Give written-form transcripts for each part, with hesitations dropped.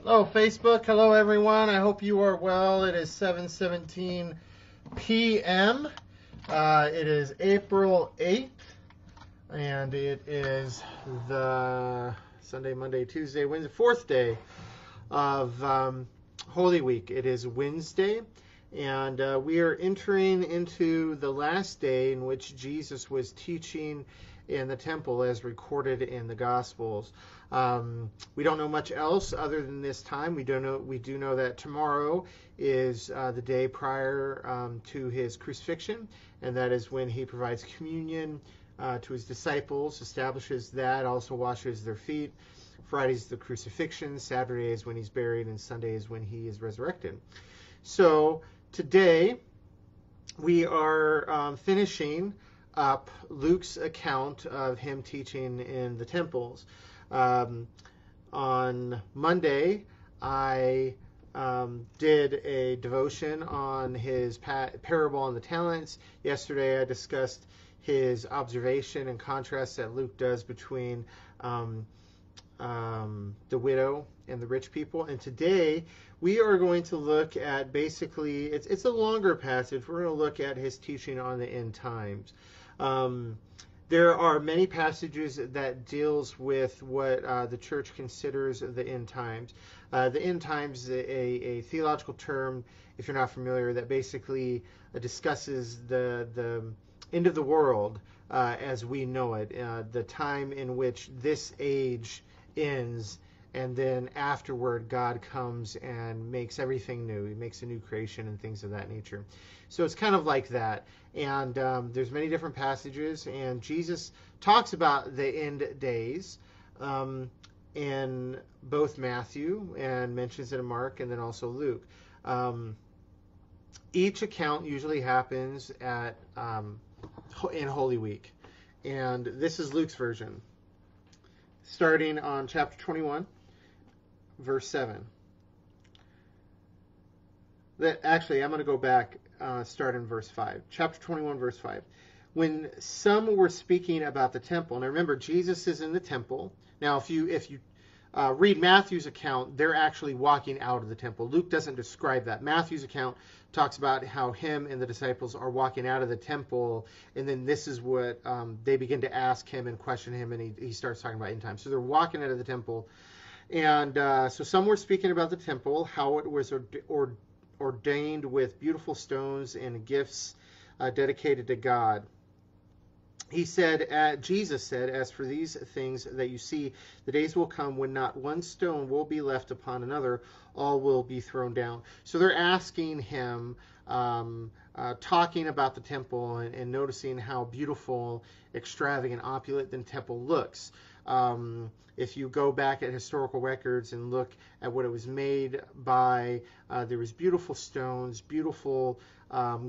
Hello, Facebook. Hello, everyone. I hope you are well. It is 7:17 p.m. It is April 8th, and it is the Sunday, Monday, Tuesday, Wednesday, fourth day of Holy Week. It is Wednesday, and we are entering into the last day in which Jesus was teaching in the temple as recorded in the Gospels. We don't know much else other than this time. We do know that tomorrow is the day prior to his crucifixion, and that is when he provides communion to his disciples, establishes that, also washes their feet. Friday is the crucifixion, Saturday is when he's buried, and Sunday is when he is resurrected. So today we are finishing up Luke's account of him teaching in the temples. On Monday, I did a devotion on his parable on the talents. Yesterday, I discussed his observation and contrast that Luke does between the widow and the rich people. And today, we are going to look at basically, it's a longer passage. We're going to look at his teaching on the end times. There are many passages that deals with what the church considers the end times. The end times is a theological term, if you're not familiar, that basically discusses the end of the world as we know it, the time in which this age ends, and then afterward God comes and makes everything new. He makes a new creation and things of that nature. So it's kind of like that. And there's many different passages, and Jesus talks about the end days in both Matthew and mentions it in Mark, and then also Luke. Each account usually happens in Holy Week, and this is Luke's version, starting on chapter 21, verse 7. Actually, I'm going to go back, start in verse 5. Chapter 21, verse 5. When some were speaking about the temple, and remember, Jesus is in the temple. Now, if you read Matthew's account, they're actually walking out of the temple. Luke doesn't describe that. Matthew's account talks about how him and the disciples are walking out of the temple, and then this is what they begin to ask him and question him, and he starts talking about end time. So they're walking out of the temple, and so some were speaking about the temple, how it was ordained with beautiful stones and gifts dedicated to God. Jesus said, as for these things that you see, the days will come when not one stone will be left upon another, all will be thrown down. So they're asking him, talking about the temple and noticing how beautiful, extravagant, opulent the temple looks. If you go back at historical records and look at what it was made by, there was beautiful stones, beautiful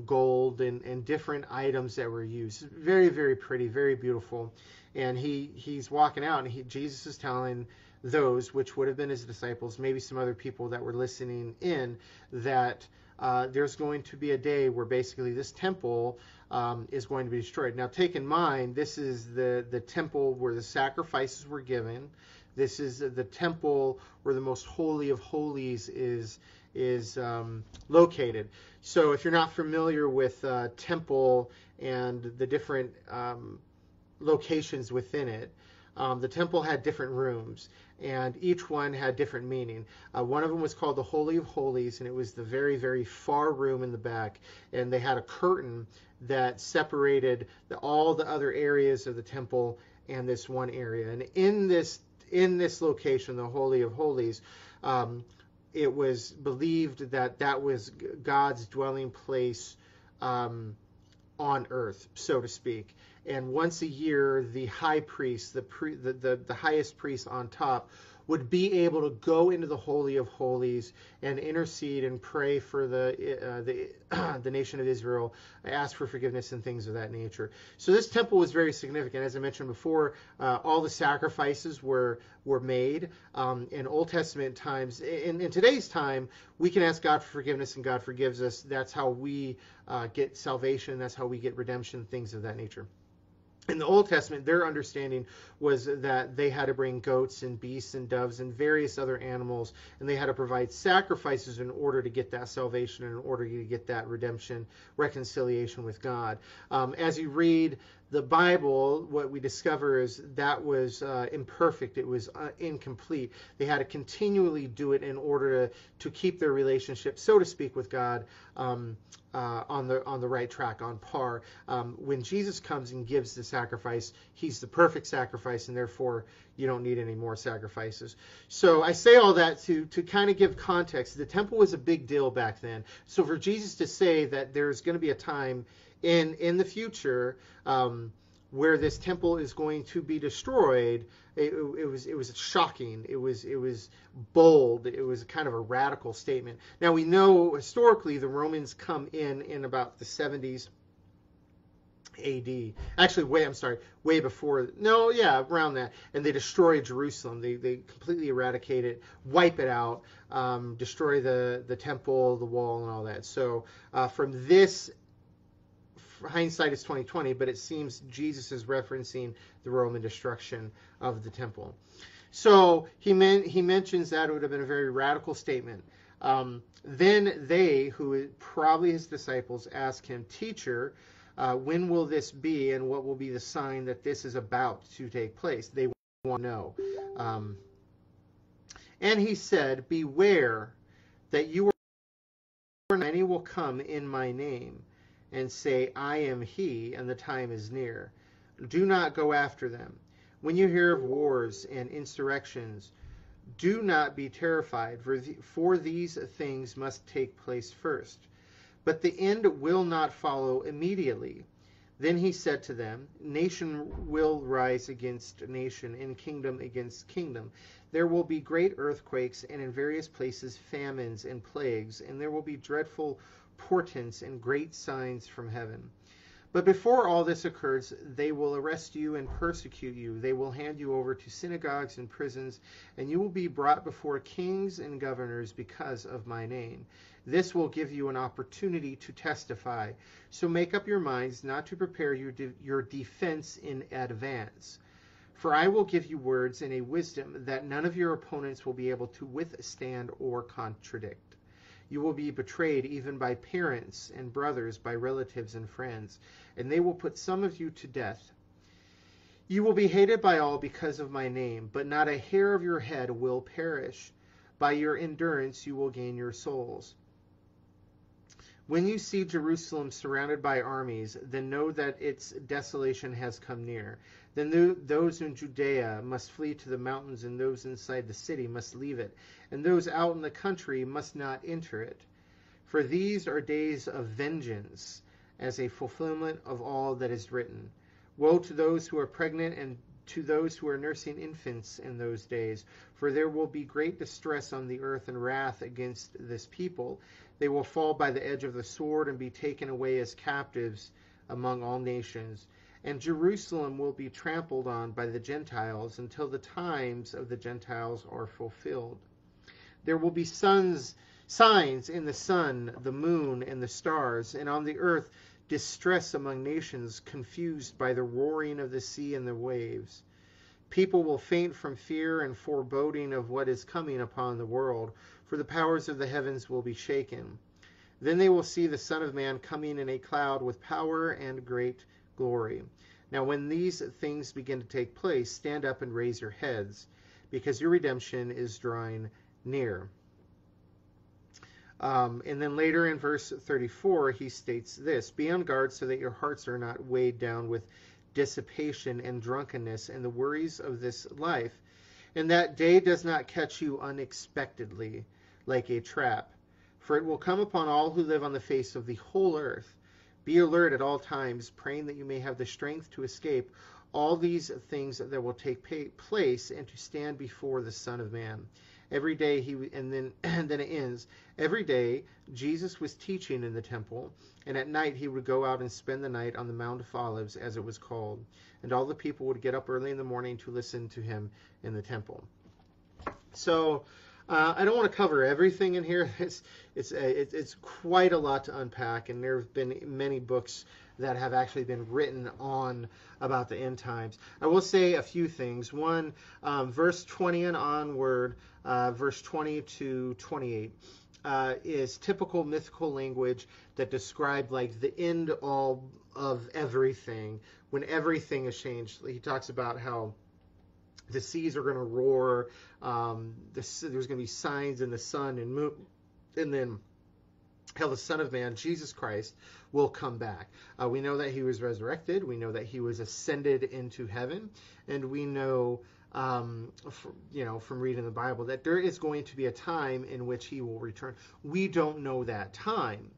gold, and different items that were used. Very, very pretty, very beautiful. And he's walking out, and Jesus is telling those, which would have been his disciples, maybe some other people that were listening in, that there's going to be a day where basically this temple is going to be destroyed. Now, take in mind, this is the temple where the sacrifices were given. This is the temple where the most holy of holies is located. So if you're not familiar with temple and the different locations within it, the temple had different rooms, and each one had different meaning. One of them was called the Holy of Holies, and it was the very, very far room in the back, and they had a curtain that separated all the other areas of the temple and this one area. And in this location, the Holy of Holies, it was believed that was God's dwelling place on earth, so to speak. And once a year, the high priest, the highest priest on top, would be able to go into the Holy of Holies and intercede and pray for the nation of Israel, ask for forgiveness and things of that nature. So this temple was very significant. As I mentioned before, all the sacrifices were made. In Old Testament times, in today's time, we can ask God for forgiveness and God forgives us. That's how we get salvation. That's how we get redemption, things of that nature. In the Old Testament, their understanding was that they had to bring goats and beasts and doves and various other animals, and they had to provide sacrifices in order to get that salvation, in order to get that redemption, reconciliation with God. As you read the Bible, what we discover is that was imperfect. It was incomplete. They had to continually do it in order to keep their relationship, so to speak, with God on the right track, on par. When Jesus comes and gives the sacrifice, he's the perfect sacrifice, and therefore you don't need any more sacrifices. So I say all that to kind of give context. The temple was a big deal back then. So for Jesus to say that there's going to be a time in the future where this temple is going to be destroyed, it was shocking. It was bold. It was kind of a radical statement. Now we know historically the Romans come in about the 70s AD. Actually, way before. No, yeah, around that. And they destroy Jerusalem. They completely eradicate it, wipe it out, destroy the temple, the wall, and all that. So from this, hindsight is 2020, but it seems Jesus is referencing the Roman destruction of the temple. So he mentions that it would have been a very radical statement. Then they, who probably his disciples, ask him, "Teacher, when will this be, and what will be the sign that this is about to take place?" They want to know. And he said, "Beware that you are many will come in my name and say, 'I am he,' and the time is near. Do not go after them. When you hear of wars and insurrections, do not be terrified, for these things must take place first. But the end will not follow immediately." Then he said to them, "Nation will rise against nation, and kingdom against kingdom. There will be great earthquakes, and in various places famines and plagues, and there will be dreadful portents and great signs from heaven. But before all this occurs, they will arrest you and persecute you. They will hand you over to synagogues and prisons, and you will be brought before kings and governors because of my name. This will give you an opportunity to testify. So make up your minds not to prepare your defense in advance. For I will give you words and a wisdom that none of your opponents will be able to withstand or contradict. You will be betrayed even by parents and brothers, by relatives and friends, and they will put some of you to death. You will be hated by all because of my name, but not a hair of your head will perish. By your endurance you will gain your souls. When you see Jerusalem surrounded by armies, then know that its desolation has come near. Then those in Judea must flee to the mountains, and those inside the city must leave it, and those out in the country must not enter it. For these are days of vengeance, as a fulfillment of all that is written. Woe to those who are pregnant and to those who are nursing infants in those days, for there will be great distress on the earth and wrath against this people. They will fall by the edge of the sword and be taken away as captives among all nations. And Jerusalem will be trampled on by the Gentiles until the times of the Gentiles are fulfilled. There will be signs in the sun, the moon, and the stars, and on the earth distress among nations, confused by the roaring of the sea and the waves. People will faint from fear and foreboding of what is coming upon the world, for the powers of the heavens will be shaken. Then they will see the Son of Man coming in a cloud with power and great glory. Now when these things begin to take place, stand up and raise your heads, because your redemption is drawing near. And then later in verse 34, he states this: "Be on guard so that your hearts are not weighed down with dissipation and drunkenness and the worries of this life, and that day does not catch you unexpectedly like a trap. For it will come upon all who live on the face of the whole earth. Be alert at all times, praying that you may have the strength to escape all these things that will take place and to stand before the Son of Man." Every day and then it ends. Every day Jesus was teaching in the temple, and at night he would go out and spend the night on the Mount of Olives, as it was called. And all the people would get up early in the morning to listen to him in the temple. So I don't want to cover everything in here. It's quite a lot to unpack, and there have been many books that have actually been written on about the end times. I will say a few things. One, verse 20 and onward, verse 20 to 28. Is typical mythical language that described like the end all of everything, when everything is changed. He talks about how the seas are going to roar, there's going to be signs in the sun and moon, and then how the Son of Man, Jesus Christ, will come back. We know that he was resurrected. We know that he was ascended into heaven, and we know from reading the Bible that there is going to be a time in which he will return. We don't know that time.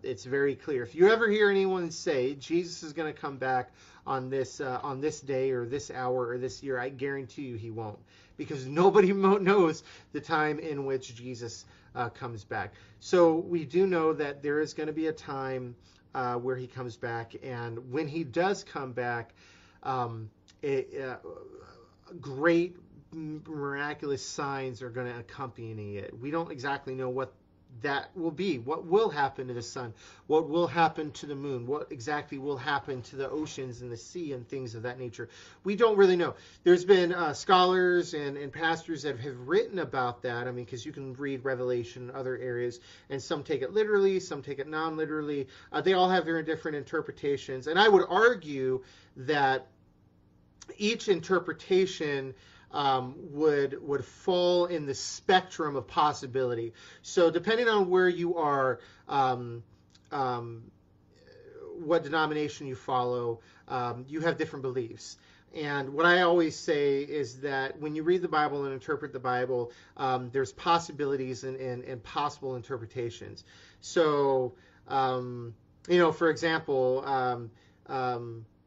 It's very clear. If you ever hear anyone say Jesus is going to come back on this day or this hour or this year, I guarantee you he won't, because nobody knows the time in which Jesus comes back. So we do know that there is going to be a time where he comes back, and when he does come back, great miraculous signs are going to accompany it. We don't exactly know what that will be, what will happen to the sun, what will happen to the moon, what exactly will happen to the oceans and the sea and things of that nature. We don't really know. There's been scholars and pastors that have written about that. I mean, because you can read Revelation and other areas, and some take it literally, some take it non-literally. They all have their different interpretations, and I would argue that each interpretation would fall in the spectrum of possibility. So depending on where you are, what denomination you follow, you have different beliefs. And what I always say is that when you read the Bible and interpret the Bible, there's possibilities and possible interpretations. So, for example,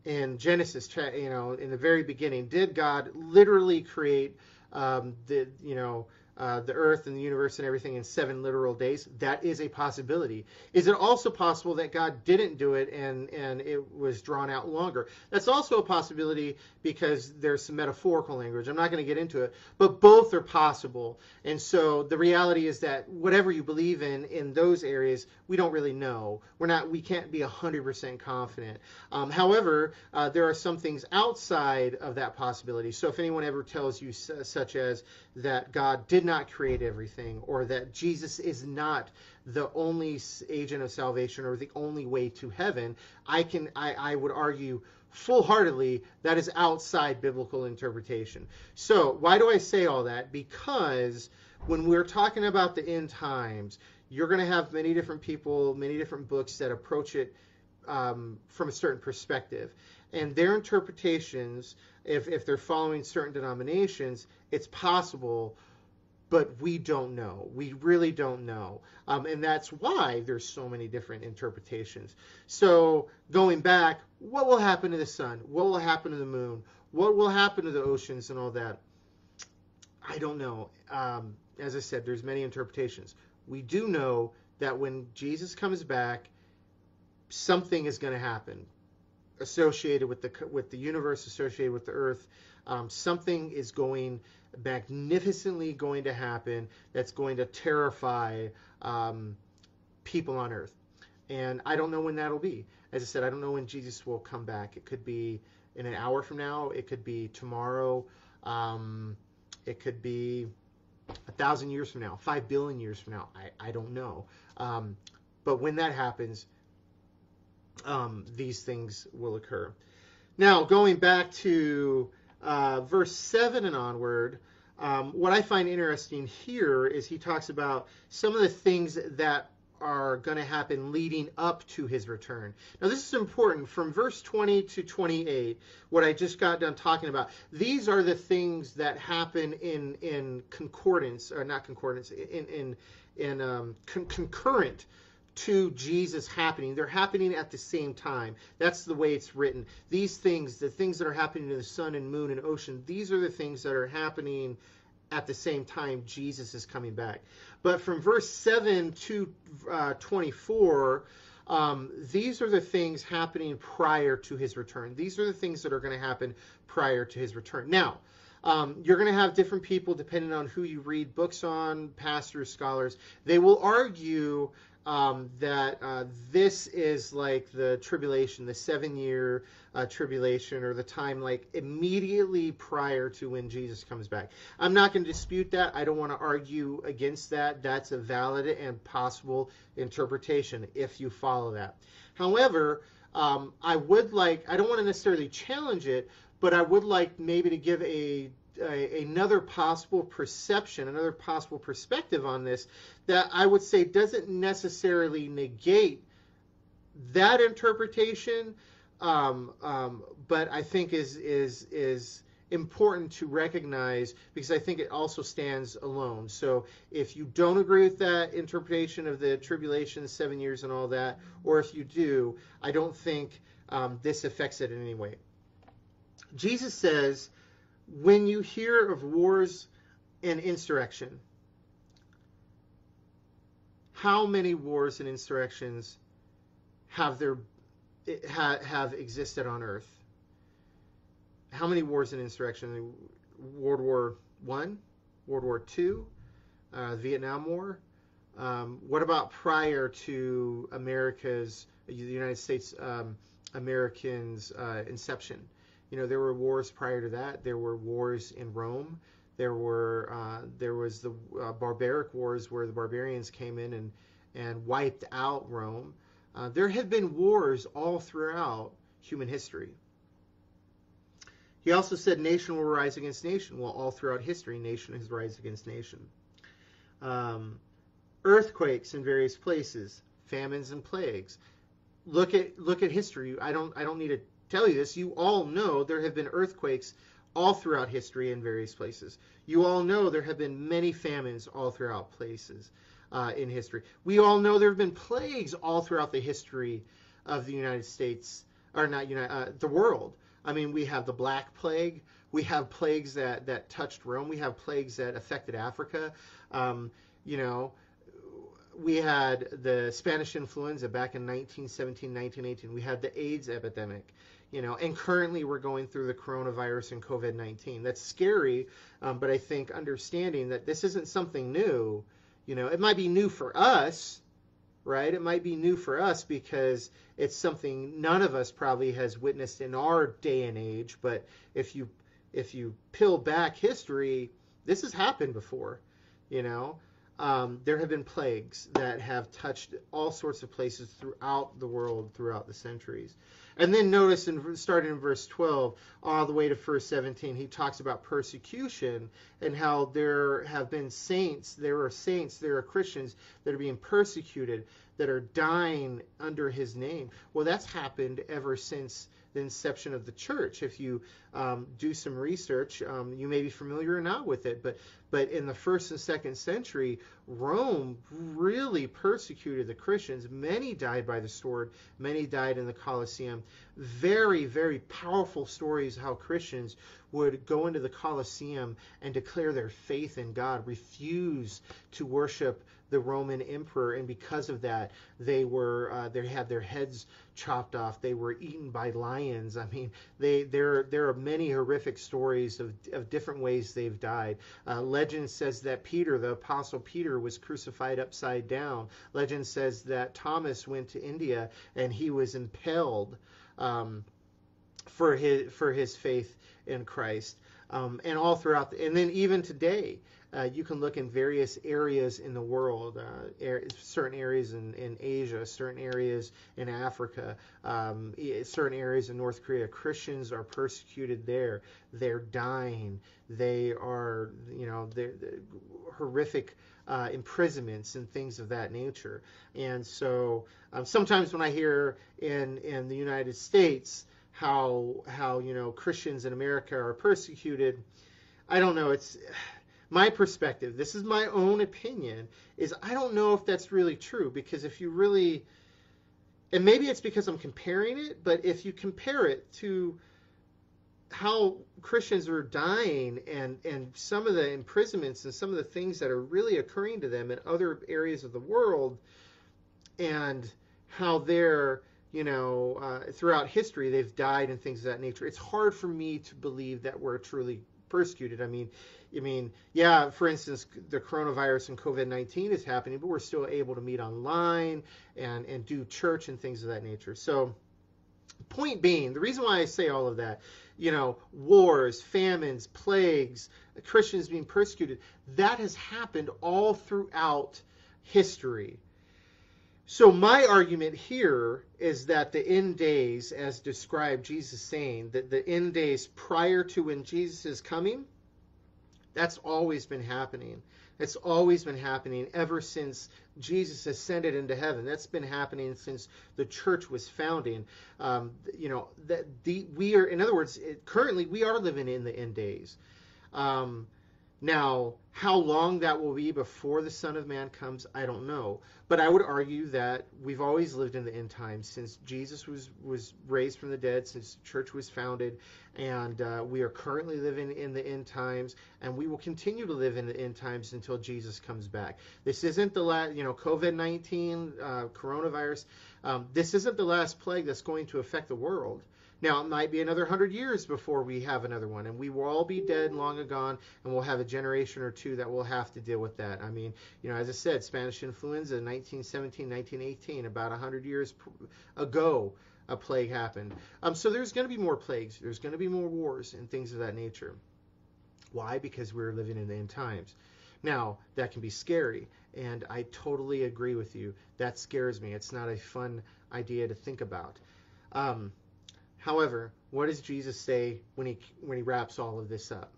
in Genesis, in the very beginning, did God literally create the earth and the universe and everything in 7 literal days? That is a possibility. Is it also possible that God didn't do it and it was drawn out longer? That's also a possibility, because there's some metaphorical language. I'm not going to get into it, but both are possible. And so the reality is that whatever you believe in those areas, we don't really know. We can't be 100% confident. However, there are some things outside of that possibility. So if anyone ever tells you such as that God did not create everything, or that Jesus is not the only agent of salvation or the only way to heaven, I would argue full-heartedly that is outside biblical interpretation. So why do I say all that? Because when we're talking about the end times, you're going to have many different people, many different books that approach it from a certain perspective. And their interpretations, if they're following certain denominations, it's possible, but we don't know. We really don't know. And that's why there's so many different interpretations. So going back, what will happen to the sun? What will happen to the moon? What will happen to the oceans and all that? I don't know. As I said, there's many interpretations. We do know that when Jesus comes back, something is going to happen associated with the universe, associated with the earth. Something is magnificently going to happen that's going to terrify people on earth. And I don't know when that'll be. As I said, I don't know when Jesus will come back. It could be in an hour from now. It could be tomorrow. It could be 1,000 years from now, 5 billion years from now. I don't know. But when that happens, these things will occur. Now, going back to verse 7 and onward, what I find interesting here is he talks about some of the things that are going to happen leading up to his return. Now, this is important. From verse 20 to 28, what I just got done talking about, these are the things that happen in concordance, or not concordance, concurrent to Jesus happening. They're happening at the same time. That's the way it's written. These things, the things that are happening to the sun and moon and ocean, these are the things that are happening at the same time Jesus is coming back. But from verse 7 to 24, these are the things happening prior to his return. These are the things that are going to happen prior to his return. Now, you're going to have different people, depending on who you read books on, pastors, scholars. They will argue that this is like the tribulation, the 7-year tribulation, or the time like immediately prior to when Jesus comes back. I'm not going to dispute that. I don't want to argue against that. That's a valid and possible interpretation if you follow that. However, I don't want to necessarily challenge it, but I would like maybe to give another possible perception, another possible perspective on this that I would say doesn't necessarily negate that interpretation, but I think is important to recognize because I think it also stands alone. So if you don't agree with that interpretation of the tribulation, 7 years and all that, or if you do, I don't think this affects it in any way. Jesus says, when you hear of wars and insurrection, how many wars and insurrections have existed on earth? How many wars and insurrections? World War I, World War II, Vietnam War. What about prior to the United States Americans' inception? There were wars prior to that. There were wars in Rome. There was the barbaric wars where the barbarians came in and wiped out Rome. There have been wars all throughout human history. He also said nation will rise against nation. Well, all throughout history, nation has risen against nation. Earthquakes in various places, famines and plagues. Look at history. I don't need to tell you this. You all know there have been earthquakes all throughout history in various places. You all know there have been many famines all throughout places in history. We all know there have been plagues all throughout the history of the United States, or not the world. I mean, we have the Black Plague. We have plagues that touched Rome. We have plagues that affected Africa. We had the Spanish influenza back in 1917, 1918. We had the AIDS epidemic, and currently we're going through the coronavirus and COVID-19. That's scary, but I think understanding that this isn't something new, it might be new for us, right? It might be new for us because it's something none of us probably has witnessed in our day and age, but if you peel back history, this has happened before, There have been plagues that have touched all sorts of places throughout the world, throughout the centuries. And then notice, starting in verse 12, all the way to verse 17, he talks about persecution and how there have been saints, there are Christians that are being persecuted, that are dying under his name. Well, that's happened ever since the inception of the church. If you do some research, you may be familiar or not with it, but in the 1st and 2nd century, Rome really persecuted the Christians. Many died by the sword. Many died in the Colosseum. Very, very powerful stories how Christians would go into the Colosseum and declare their faith in God, refuse to worship the Roman emperor, and because of that, they had their heads chopped off. They were eaten by lions. I mean, there are many horrific stories of different ways they've died. Legend says that Peter, the Apostle Peter, was crucified upside down. Legend says that Thomas went to India and he was impaled for his faith in Christ. And all throughout, and then even today, you can look in various areas in the world, certain areas in Asia, certain areas in Africa, certain areas in North Korea. Christians are persecuted there. They're dying. They are, they're horrific imprisonments and things of that nature. And so sometimes when I hear in the United States how Christians in America are persecuted, I don't know. It's my perspective. This is my own opinion. Is I don't know if that's really true, because if you really, and maybe it's because I'm comparing it, but if you compare it to how Christians are dying and some of the imprisonments and some of the things that are really occurring to them in other areas of the world, and how they're throughout history they've died and things of that nature, it's hard for me to believe that we're truly persecuted. I mean, I mean, yeah, for instance, the coronavirus and COVID-19 is happening, but we're still able to meet online and do church and things of that nature. So, point being, the reason why I say all of that, wars, famines, plagues, Christians being persecuted, that has happened all throughout history. So my argument here is that the end days, as described, Jesus saying that the end days prior to when Jesus is coming, that's always been happening. It's always been happening ever since Jesus ascended into heaven. That's been happening since the church was founding. We are, in other words, currently we are living in the end days. Now, how long that will be before the Son of Man comes, I don't know. But I would argue that we've always lived in the end times since Jesus was raised from the dead, since the church was founded, and we are currently living in the end times, and we will continue to live in the end times until Jesus comes back. This isn't the last, COVID-19, coronavirus. This isn't the last plague that's going to affect the world. Now, it might be another 100 years before we have another one, and we will all be dead long gone, and we'll have a generation or two that will have to deal with that. I mean, as I said, Spanish influenza, 1917, 1918, about 100 years ago, a plague happened. So there's going to be more plagues. There's going to be more wars and things of that nature. Why? Because we're living in the end times. Now, that can be scary, and I totally agree with you. That scares me. It's not a fun idea to think about. However, what does Jesus say when he wraps all of this up?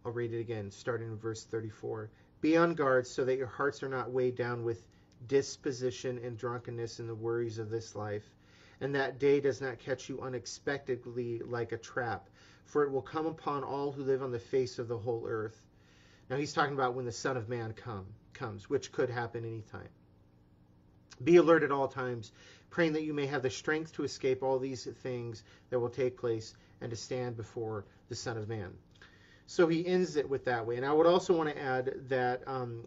I'll read it again, starting in verse 34. Be on guard so that your hearts are not weighed down with disposition and drunkenness and the worries of this life, and that day does not catch you unexpectedly like a trap, for it will come upon all who live on the face of the whole earth. Now he's talking about when the Son of Man comes, which could happen anytime. Be alert at all times, praying that you may have the strength to escape all these things that will take place and to stand before the Son of Man. So he ends it with that way. And I would also want to add that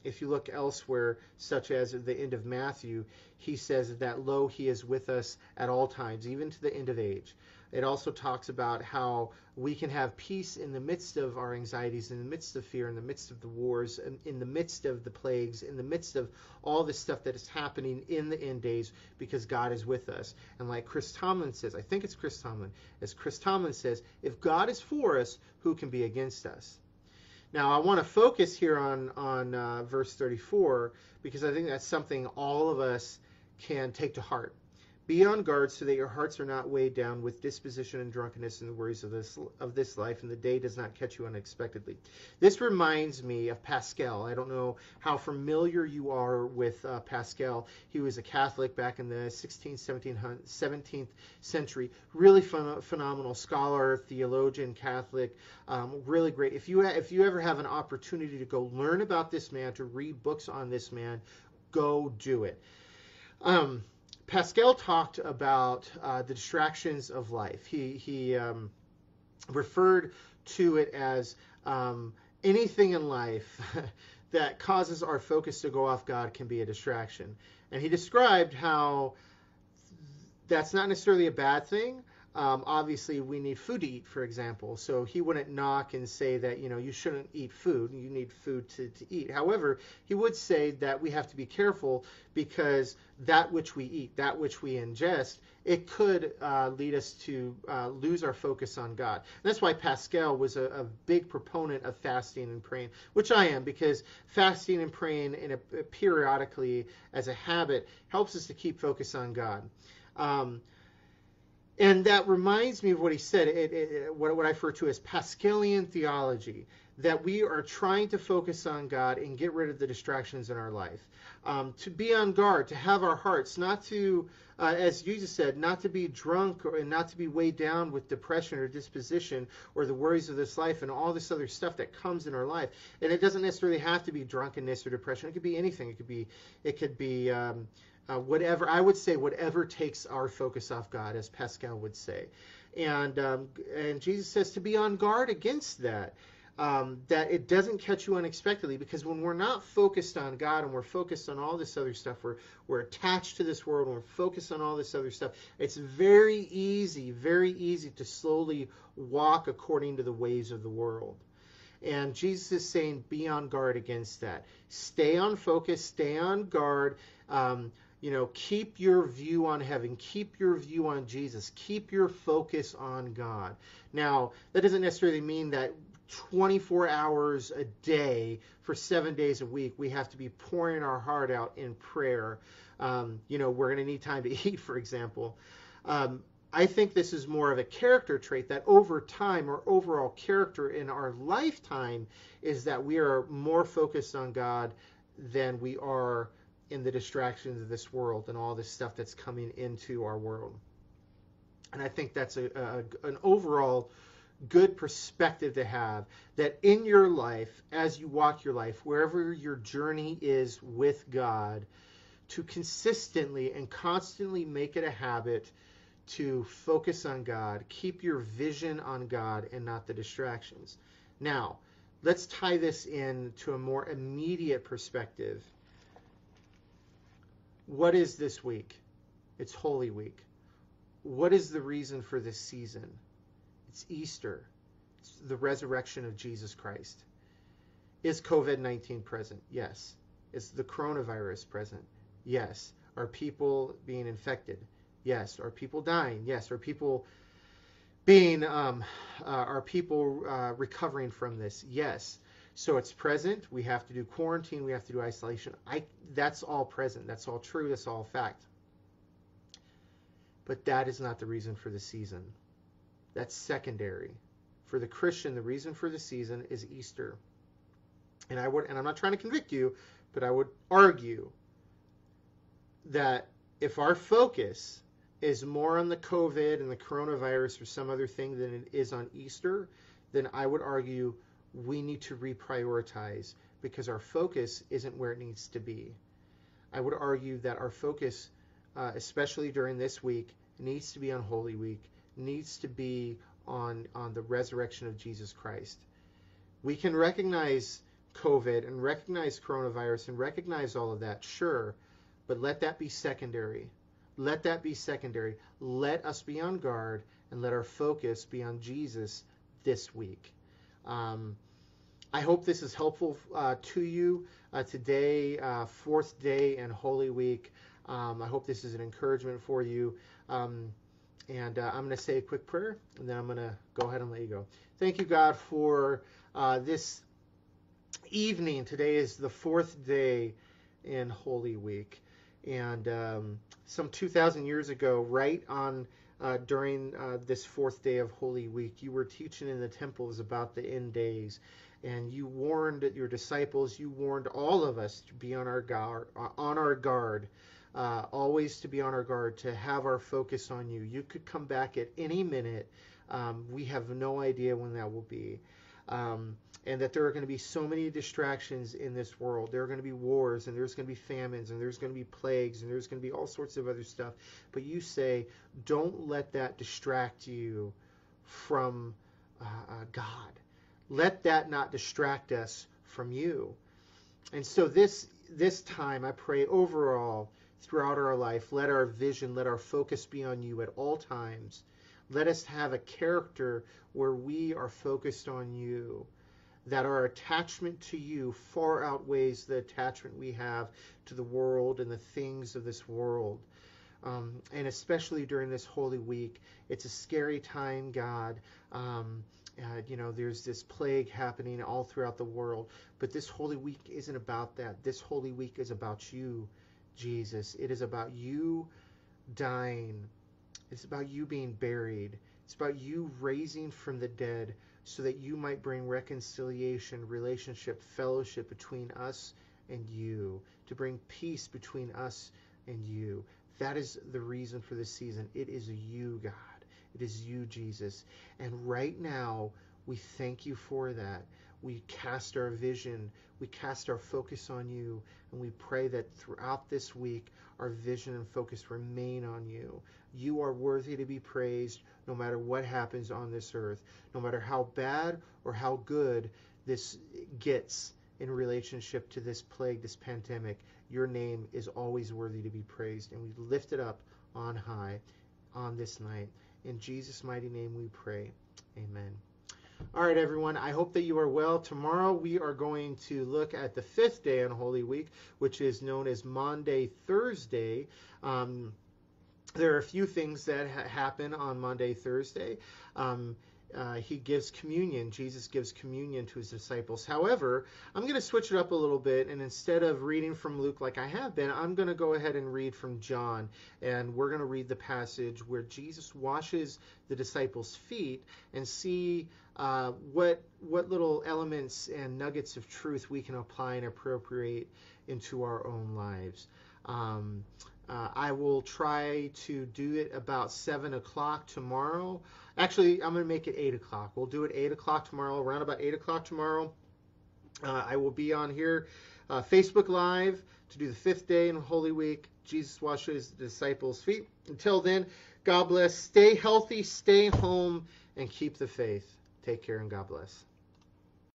if you look elsewhere, such as at the end of Matthew, he says that, lo, he is with us at all times, even to the end of age. It also talks about how we can have peace in the midst of our anxieties, in the midst of fear, in the midst of the wars, in the midst of the plagues, in the midst of all this stuff that is happening in the end days, because God is with us. And like Chris Tomlin says, I think it's Chris Tomlin, as Chris Tomlin says, if God is for us, who can be against us? Now, I want to focus here on verse 34, because I think that's something all of us can take to heart. Be on guard so that your hearts are not weighed down with disposition and drunkenness and the worries of this life, and the day does not catch you unexpectedly. This reminds me of Pascal. I don't know how familiar you are with Pascal. He was a Catholic back in the 16th, 17th century. Really phenomenal scholar, theologian, Catholic. Really great. If you ever have an opportunity to go learn about this man, to read books on this man, go do it. Pascal talked about the distractions of life. He referred to it as anything in life that causes our focus to go off God can be a distraction. And he described how that's not necessarily a bad thing. Obviously, we need food to eat, for example. So he wouldn't knock and say that, you shouldn't eat food. You need food to eat. However, he would say that we have to be careful because that which we eat, that which we ingest, it could lead us to lose our focus on God. And that's why Pascal was a big proponent of fasting and praying, which I am, because fasting and praying periodically as a habit helps us to keep focus on God. And that reminds me of what he said, what I refer to as Pascalian theology, that we are trying to focus on God and get rid of the distractions in our life. To be on guard, to have our hearts, not to, as Jesus said, not to be drunk and not to be weighed down with depression or disposition or the worries of this life and all this other stuff that comes in our life. And it doesn't necessarily have to be drunkenness or depression. It could be anything. It could be whatever. I would say whatever takes our focus off God, as Pascal would say. And Jesus says to be on guard against that. That it doesn't catch you unexpectedly, because when we're not focused on God and we're focused on all this other stuff, we're attached to this world and we're focused on all this other stuff, it's very easy to slowly walk according to the ways of the world. And Jesus is saying, be on guard against that. Stay on focus, stay on guard. Keep your view on heaven, keep your view on Jesus, keep your focus on God. Now, that doesn't necessarily mean that 24 hours a day for 7 days a week, we have to be pouring our heart out in prayer. We're going to need time to eat, for example. I think this is more of a character trait that over time, or overall character in our lifetime, is that we are more focused on God than we are in the distractions of this world and all this stuff that's coming into our world. And I think that's an overall good perspective to have, that in your life, as you walk your life, wherever your journey is with God, to consistently and constantly make it a habit to focus on God, keep your vision on God and not the distractions. Now, let's tie this in to a more immediate perspective. What is this week? It's Holy Week. What is the reason for this season? It's Easter. It's the resurrection of Jesus Christ. Is COVID-19 present? Yes. Is the coronavirus present? Yes. Are people being infected? Yes. Are people dying? Yes. Are people recovering from this? Yes. So it's present. We have to do quarantine. We have to do isolation. That's all present. That's all true. That's all fact. But that is not the reason for the season. That's secondary. For the Christian, the reason for the season is Easter. And I'm not trying to convict you, but I would argue that if our focus is more on the COVID and the coronavirus or some other thing than it is on Easter, then I would argue we need to reprioritize, because our focus isn't where it needs to be. I would argue that our focus, especially during this week, needs to be on Holy Week, needs to be on the resurrection of Jesus Christ. We can recognize COVID and recognize coronavirus and recognize all of that, sure, but let that be secondary. Let that be secondary. Let us be on guard and let our focus be on Jesus this week. I hope this is helpful to you today, fourth day in Holy Week. I hope this is an encouragement for you. And I'm going to say a quick prayer, and then I'm going to go ahead and let you go. Thank you, God, for this evening. Today is the fourth day in Holy Week. And some 2,000 years ago, right on during this fourth day of Holy Week, you were teaching in the temples about the end days. And you warned your disciples, you warned all of us to be on our guard, always to be on our guard, to have our focus on you. You could come back at any minute. We have no idea when that will be. And that there are going to be so many distractions in this world. There are going to be wars, and there's going to be famines, and there's going to be plagues, and there's going to be all sorts of other stuff. But you say, don't let that distract you from God. Let that not distract us from you. And so this time, I pray overall, throughout our life, let our vision, let our focus be on you at all times. Let us have a character where we are focused on you, that our attachment to you far outweighs the attachment we have to the world and the things of this world. And especially during this Holy Week, it's a scary time, God. There's this plague happening all throughout the world. But this Holy Week isn't about that. This Holy Week is about you, Jesus. It is about you dying. It's about you being buried. It's about you raising from the dead so that you might bring reconciliation, relationship, fellowship between us and you, to bring peace between us and you. That is the reason for this season. It is you, God. It is you, Jesus. And right now, we thank you for that. We cast our vision, we cast our focus on you, and we pray that throughout this week, our vision and focus remain on you. You are worthy to be praised no matter what happens on this earth, no matter how bad or how good this gets in relationship to this plague, this pandemic. Your name is always worthy to be praised, and we lift it up on high on this night. In Jesus' mighty name we pray. Amen. All right, everyone. I hope that you are well. Tomorrow we are going to look at the fifth day in Holy Week, which is known as Maundy Thursday. There are a few things that happen on Maundy Thursday. He gives communion. Jesus gives communion to his disciples. However, I'm going to switch it up a little bit, and instead of reading from Luke like I have been, I'm going to go ahead and read from John, and we're going to read the passage where Jesus washes the disciples' feet and see what little elements and nuggets of truth we can apply and appropriate into our own lives. I will try to do it about 7 o'clock tomorrow. Actually, I'm going to make it 8 o'clock. We'll do it 8 o'clock tomorrow, around about 8 o'clock tomorrow. I will be on here, Facebook Live, to do the fifth day in Holy Week. Jesus washes the disciples' feet. Until then, God bless. Stay healthy, stay home, and keep the faith. Take care, and God bless.